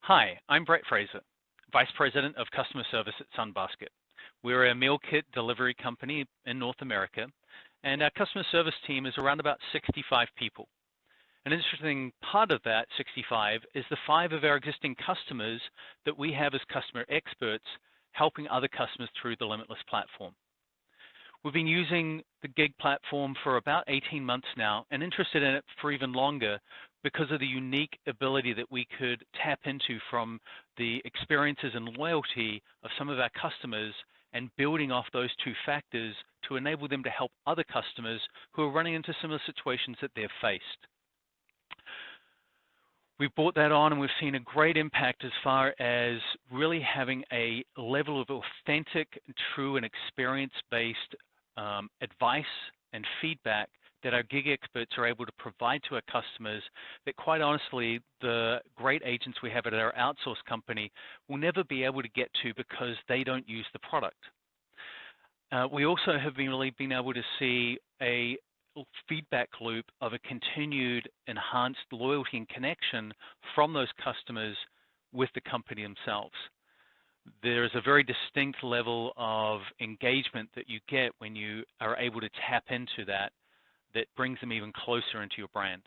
Hi, I'm Brett Fraser, Vice President of Customer Service at Sunbasket. We're a meal kit delivery company in North America, and our customer service team is around about 65 people. An interesting part of that 65 is the 5 of our existing customers that we have as customer experts helping other customers through the Limitless platform. We've been using the Gig platform for about 18 months now and interested in it for even longer because of the unique ability that we could tap into from the experiences and loyalty of some of our customers and building off those 2 factors to enable them to help other customers who are running into similar situations that they've faced. We've brought that on and we've seen a great impact as far as really having a level of authentic, true, and experience-based advice and feedback that our gig experts are able to provide to our customers that, quite honestly, the great agents we have at our outsource company will never be able to get to because they don't use the product. We also have been able to see a feedback loop of a continued enhanced loyalty and connection from those customers with the company themselves. There's a very distinct level of engagement that you get when you are able to tap into that brings them even closer into your brand.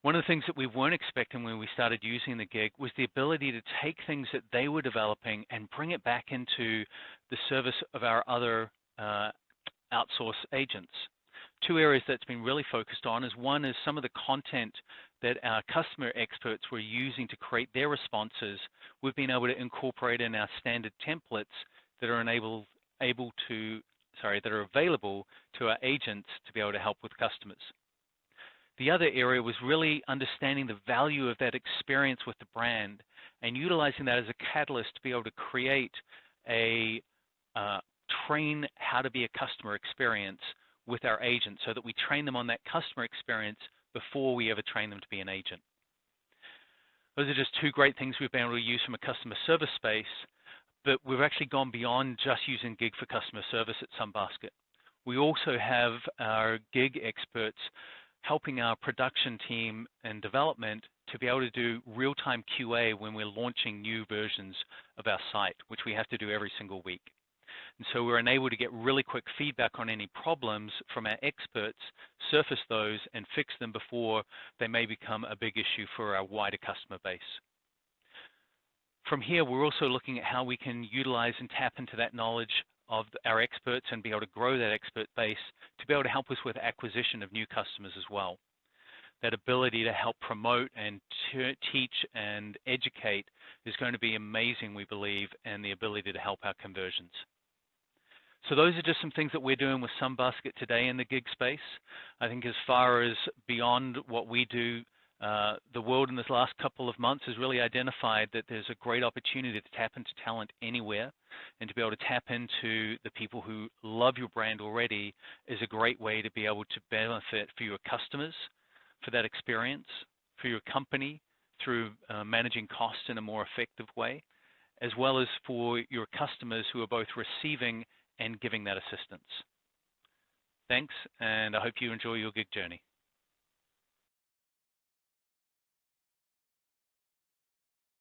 One of the things that we weren't expecting when we started using the Gig was the ability to take things that they were developing and bring it back into the service of our other outsource agents. 2 areas that's been really focused on is one is some of the content that our customer experts were using to create their responses. We've been able to incorporate in our standard templates that are available to our agents to be able to help with customers. The other area was really understanding the value of that experience with the brand and utilizing that as a catalyst to be able to create a train how to be a customer experience with our agents so that we train them on that customer experience before we ever train them to be an agent. Those are just 2 great things we've been able to use from a customer service space, but we've actually gone beyond just using Gig for customer service at Sunbasket. We also have our Gig experts helping our production team and development to be able to do real-time QA when we're launching new versions of our site, which we have to do every single week. And so we're enabled to get really quick feedback on any problems from our experts, surface those, and fix them before they may become a big issue for our wider customer base. From here, we're also looking at how we can utilize and tap into that knowledge of our experts and be able to grow that expert base to be able to help us with acquisition of new customers as well. That ability to help promote and teach and educate is going to be amazing, we believe, and the ability to help our conversions. So those are just some things that we're doing with Sunbasket today in the Gig space. I think as far as beyond what we do, the world in this last couple of months has really identified that there's a great opportunity to tap into talent anywhere, and to be able to tap into the people who love your brand already is a great way to be able to benefit for your customers, for that experience, for your company through managing costs in a more effective way, as well as for your customers who are both receiving and giving that assistance. Thanks, and I hope you enjoy your Gig journey.